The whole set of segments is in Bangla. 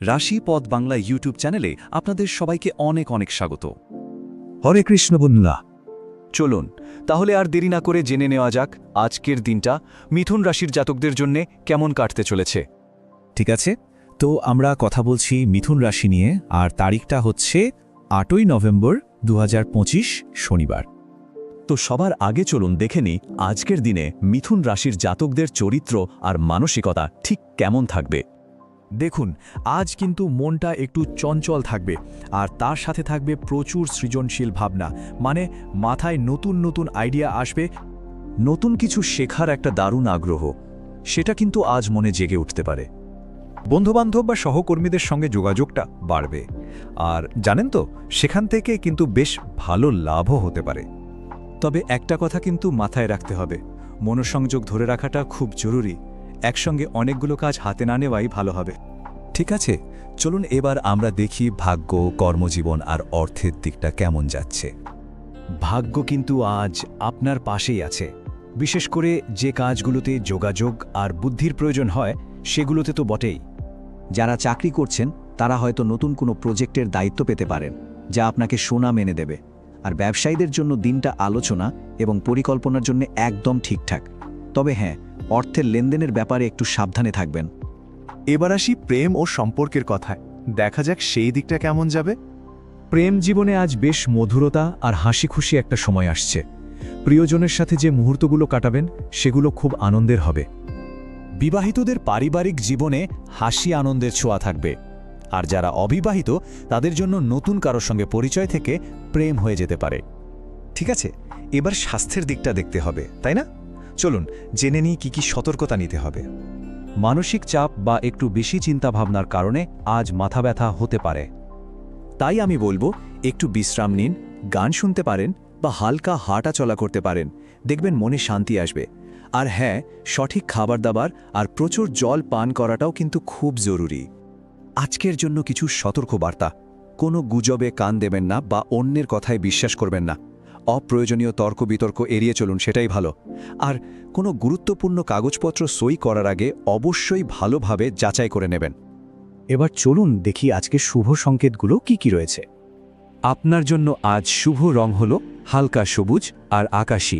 রাশিপথ বাংলা ইউটিউব চ্যানেলে আপনাদের সবাইকে অনেক অনেক স্বাগত। হরে কৃষ্ণ বন্ধুরা, চলুন তাহলে আর দেরি না করে জেনে নেওয়া যাক আজকের দিনটা মিথুন রাশির জাতকদের জন্য কেমন কাটতে চলেছে। ঠিক আছে, তো আমরা কথা বলছি মিথুন রাশি নিয়ে, আর তারিখটা হচ্ছে 8ই নভেম্বর 2025 শনিবার। তো সবার আগে চলুন দেখে নিই আজকের দিনে মিথুন রাশির জাতকদের চরিত্র আর মানসিকতা ঠিক কেমন থাকবে। দেখুন, আজ কিন্তু মনটা একটু চঞ্চল থাকবে, আর তার সাথে থাকবে প্রচুর সৃজনশীল ভাবনা। মানে মাথায় নতুন নতুন আইডিয়া আসবে। নতুন কিছু শেখার একটা দারুণ আগ্রহ, সেটা কিন্তু আজ মনে জেগে উঠতে পারে। বন্ধুবান্ধব বা সহকর্মীদের সঙ্গে যোগাযোগটা বাড়বে, আর জানেন তো, সেখান থেকে কিন্তু বেশ ভালো লাভও হতে পারে। তবে একটা কথা কিন্তু মাথায় রাখতে হবে, মনোসংযোগ ধরে রাখাটা খুব জরুরি। একসঙ্গে অনেকগুলো কাজ হাতে না নেওয়াই ভালো হবে। ঠিক আছে, চলুন এবার আমরা দেখি ভাগ্য, কর্মজীবন আর অর্থের দিকটা কেমন যাচ্ছে। ভাগ্য কিন্তু আজ আপনার পাশেই আছে। বিশেষ করে যে কাজগুলোতে যোগাযোগ আর বুদ্ধির প্রয়োজন হয় সেগুলোতে তো বটেই। যারা চাকরি করছেন তারা হয়তো নতুন কোনো প্রজেক্টের দায়িত্ব পেতে পারেন, যা আপনাকে সুনাম এনে দেবে। আর ব্যবসায়ীদের জন্য দিনটা আলোচনা এবং পরিকল্পনার জন্য একদম ঠিকঠাক। তবে হ্যাঁ, অর্থের লেনদেনের ব্যাপারে একটু সাবধানে থাকবেন। এবার আসি প্রেম ও সম্পর্কের কথায়। দেখা যাক সেই দিকটা কেমন যাবে। প্রেম জীবনে আজ বেশ মধুরতা আর হাসি খুশি একটা সময় আসছে। প্রিয়জনের সাথে যে মুহূর্তগুলো কাটাবেন সেগুলো খুব আনন্দের হবে। বিবাহিতদের পারিবারিক জীবনে হাসি আনন্দের ছোঁয়া থাকবে, আর যারা অবিবাহিত তাদের জন্য নতুন কারোর সঙ্গে পরিচয় থেকে প্রেম হয়ে যেতে পারে। ঠিক আছে, এবার স্বাস্থ্যের দিকটা দেখতে হবে, তাই না? চলুন জেনে নিই কি সতর্কতা নিতে হবে। মানসিক চাপ বা একটু বেশি চিন্তাভাবনার কারণে আজ মাথা ব্যথা হতে পারে। তাই আমি বলবো, একটু বিশ্রাম নিন, গান শুনতে পারেন বা হালকা হাঁটা চলা করতে পারেন। দেখবেন মনে শান্তি আসবে। আর হ্যাঁ, সঠিক খাবার দাবার আর প্রচুর জল পান করাটাও কিন্তু খুব জরুরি। আজকের জন্য কিছু সতর্ক বার্তা। কোনো গুজবে কান দেবেন না বা অন্যের কথায় বিশ্বাস করবেন না। অপ্রয়োজনীয় তর্ক বিতর্ক এড়িয়ে চলুন, সেটাই ভালো। আর কোনো গুরুত্বপূর্ণ কাগজপত্র সই করার আগে অবশ্যই ভালোভাবে যাচাই করে নেবেন। এবার চলুন দেখি আজকে শুভ সংকেতগুলো কি কি রয়েছে। আপনার জন্য আজ শুভ রং হল হালকা সবুজ আর আকাশী।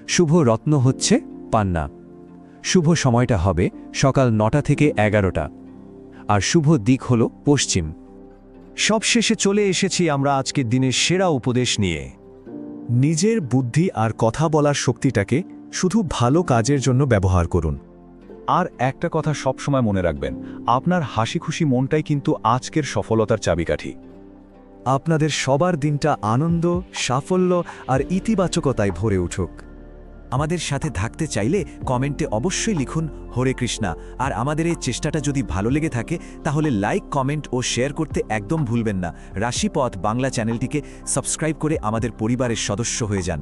শুভ রত্ন হচ্ছে পান্না। শুভ সময়টা হবে সকাল 9টা থেকে 11টা। আর শুভ দিক হল পশ্চিম। সবশেষে চলে এসেছি আমরা আজকের দিনের সেরা উপদেশ নিয়ে। নিজের বুদ্ধি আর কথা বলার শক্তিটাকে শুধু ভালো কাজের জন্য ব্যবহার করুন। আর একটা কথা সবসময় মনে রাখবেন, আপনার হাসি খুশি মনটাই কিন্তু আজকের সফলতার চাবিকাঠি। আপনাদের সবার দিনটা আনন্দ, সাফল্য আর ইতিবাচকতায় ভরে উঠুক। আমাদের সাথে থাকতে চাইলে কমেন্টে অবশ্যই লিখুন হরে কৃষ্ণা। আর আমাদের এই চেষ্টাটা যদি ভালো লেগে থাকে তাহলে লাইক, কমেন্ট ও শেয়ার করতে একদম ভুলবেন না। রাশিপথ বাংলা চ্যানেলটিকে সাবস্ক্রাইব করে আমাদের পরিবারের সদস্য হয়ে যান।